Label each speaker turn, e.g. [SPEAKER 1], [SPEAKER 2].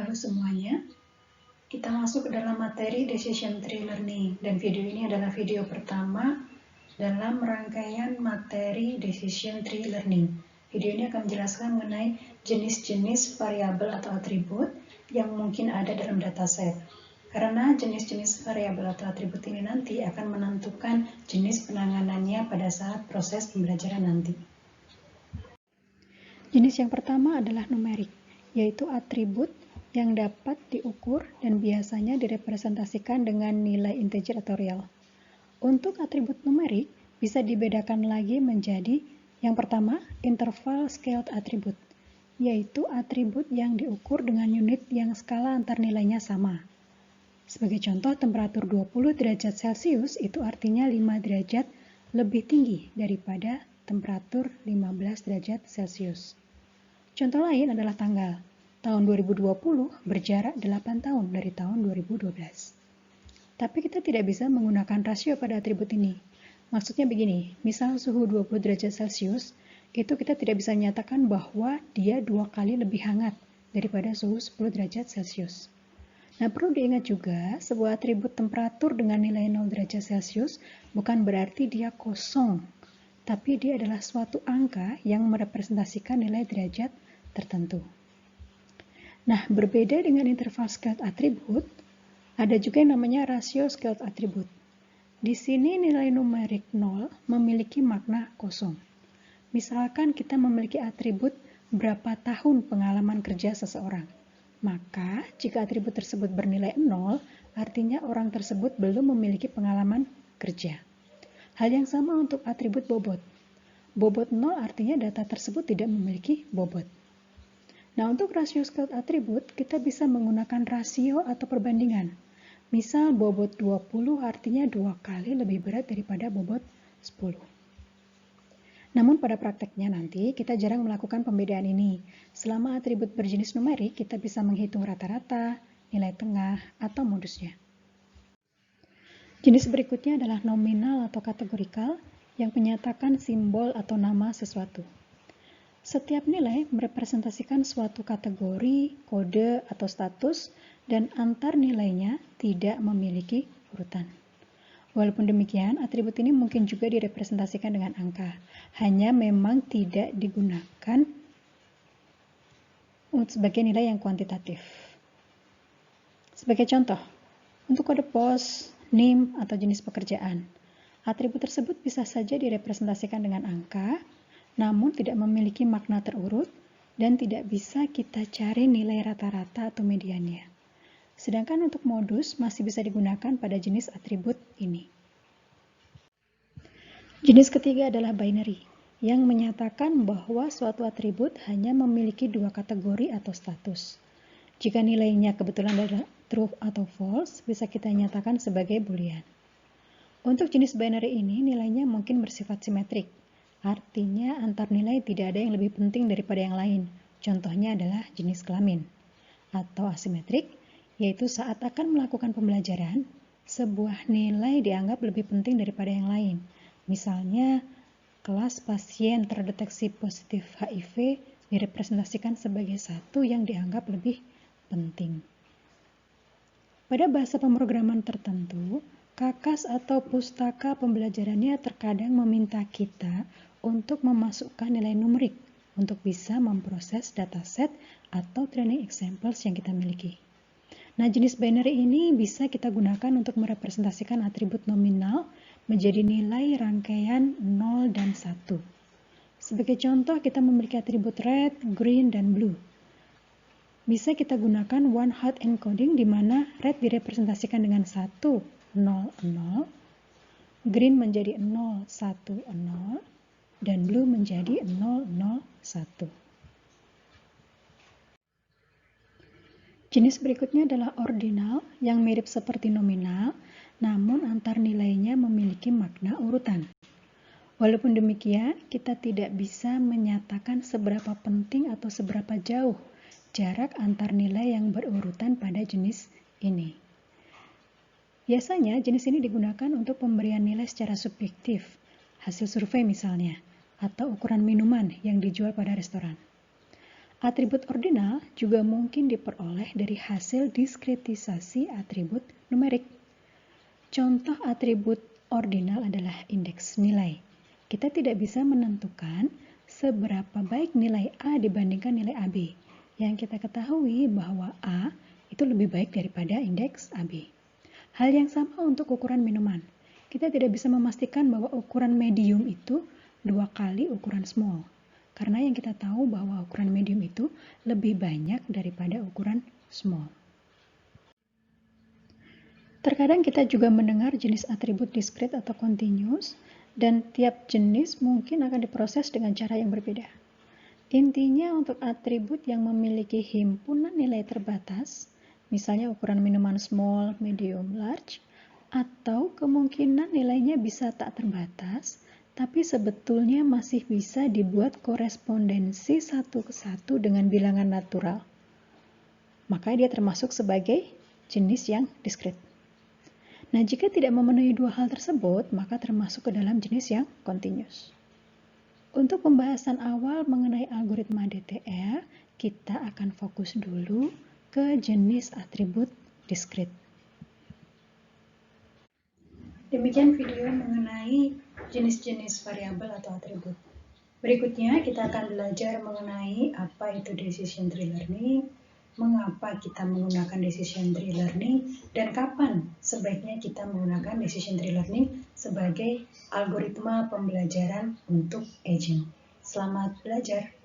[SPEAKER 1] Halo semuanya, kita masuk ke dalam materi Decision Tree Learning dan video ini adalah video pertama dalam rangkaian materi Decision Tree Learning. Video ini akan menjelaskan mengenai jenis-jenis variabel atau atribut yang mungkin ada dalam dataset. Karena jenis-jenis variabel atau atribut ini nanti akan menentukan jenis penanganannya pada saat proses pembelajaran nanti. Jenis yang pertama adalah numerik, yaitu atribut yang dapat diukur dan biasanya direpresentasikan dengan nilai integer atau real. Untuk atribut numerik bisa dibedakan lagi menjadi yang pertama, interval scaled attribute, yaitu atribut yang diukur dengan unit yang skala antar nilainya sama. Sebagai contoh, temperatur 20 derajat Celcius itu artinya 5 derajat lebih tinggi daripada temperatur 15 derajat Celcius. Contoh lain adalah tanggal. Tahun 2020 berjarak 8 tahun dari tahun 2012. Tapi kita tidak bisa menggunakan rasio pada atribut ini. Maksudnya begini, misal suhu 20 derajat Celcius, itu kita tidak bisa menyatakan bahwa dia 2 kali lebih hangat daripada suhu 10 derajat Celcius. Nah, perlu diingat juga, sebuah atribut temperatur dengan nilai 0 derajat Celcius bukan berarti dia kosong, tapi dia adalah suatu angka yang merepresentasikan nilai derajat tertentu. Nah, berbeda dengan interval scaled attribute, ada juga yang namanya ratio scaled attribute. Di sini nilai numerik 0 memiliki makna kosong. Misalkan kita memiliki atribut berapa tahun pengalaman kerja seseorang. Maka, jika atribut tersebut bernilai 0, artinya orang tersebut belum memiliki pengalaman kerja. Hal yang sama untuk atribut bobot. Bobot 0 artinya data tersebut tidak memiliki bobot. Nah, untuk rasio scaled attribute, kita bisa menggunakan rasio atau perbandingan. Misal, bobot 20 artinya 2 kali lebih berat daripada bobot 10. Namun, pada prakteknya nanti, kita jarang melakukan pembedaan ini. Selama atribut berjenis numerik, kita bisa menghitung rata-rata, nilai tengah, atau modusnya. Jenis berikutnya adalah nominal atau kategorikal, yang menyatakan simbol atau nama sesuatu. Setiap nilai merepresentasikan suatu kategori, kode, atau status, dan antar nilainya tidak memiliki urutan. Walaupun demikian, atribut ini mungkin juga direpresentasikan dengan angka, hanya memang tidak digunakan sebagai nilai yang kuantitatif. Sebagai contoh, untuk kode pos, NIM, atau jenis pekerjaan, atribut tersebut bisa saja direpresentasikan dengan angka, namun tidak memiliki makna terurut dan tidak bisa kita cari nilai rata-rata atau mediannya. Sedangkan untuk modus masih bisa digunakan pada jenis atribut ini. Jenis ketiga adalah binary, yang menyatakan bahwa suatu atribut hanya memiliki 2 kategori atau status. Jika nilainya kebetulan adalah true atau false, bisa kita nyatakan sebagai boolean. Untuk jenis binary ini, nilainya mungkin bersifat simetrik. Artinya antar nilai tidak ada yang lebih penting daripada yang lain. Contohnya adalah jenis kelamin. Atau asimetrik, yaitu saat akan melakukan pembelajaran, sebuah nilai dianggap lebih penting daripada yang lain. Misalnya, kelas pasien terdeteksi positif HIV direpresentasikan sebagai satu yang dianggap lebih penting. Pada bahasa pemrograman tertentu, kakas atau pustaka pembelajarannya terkadang meminta kita untuk memasukkan nilai numerik untuk bisa memproses dataset atau training examples yang kita miliki. Nah, jenis binary ini bisa kita gunakan untuk merepresentasikan atribut nominal menjadi nilai rangkaian 0 dan 1. Sebagai contoh, kita memiliki atribut red, green, dan blue. Bisa kita gunakan one hot encoding di mana red direpresentasikan dengan 1, 0, 0, green menjadi 0, 1, 0, dan blue menjadi 0, 0, 1. Jenis berikutnya adalah ordinal yang mirip seperti nominal, namun antar nilainya memiliki makna urutan. Walaupun demikian, kita tidak bisa menyatakan seberapa penting atau seberapa jauh jarak antar nilai yang berurutan pada jenis ini. Biasanya, jenis ini digunakan untuk pemberian nilai secara subjektif, hasil survei misalnya, atau ukuran minuman yang dijual pada restoran. Atribut ordinal juga mungkin diperoleh dari hasil diskretisasi atribut numerik. Contoh atribut ordinal adalah indeks nilai. Kita tidak bisa menentukan seberapa baik nilai A dibandingkan nilai AB. Yang kita ketahui bahwa A itu lebih baik daripada indeks AB. Hal yang sama untuk ukuran minuman. Kita tidak bisa memastikan bahwa ukuran medium itu 2 kali ukuran small. Karena yang kita tahu bahwa ukuran medium itu lebih banyak daripada ukuran small. Terkadang kita juga mendengar jenis atribut diskrit atau continuous, dan tiap jenis mungkin akan diproses dengan cara yang berbeda. Intinya untuk atribut yang memiliki himpunan nilai terbatas, misalnya ukuran minuman small, medium, large, atau kemungkinan nilainya bisa tak terbatas, tapi sebetulnya masih bisa dibuat korespondensi satu ke satu dengan bilangan natural. Maka dia termasuk sebagai jenis yang diskrit. Nah, jika tidak memenuhi dua hal tersebut, maka termasuk ke dalam jenis yang continuous. Untuk pembahasan awal mengenai algoritma DTR, kita akan fokus dulu ke jenis atribut diskrit. Demikian video mengenai jenis-jenis variabel atau atribut. Berikutnya kita akan belajar mengenai apa itu decision tree learning, mengapa kita menggunakan decision tree learning, dan kapan sebaiknya kita menggunakan decision tree learning sebagai algoritma pembelajaran untuk agent. Selamat belajar!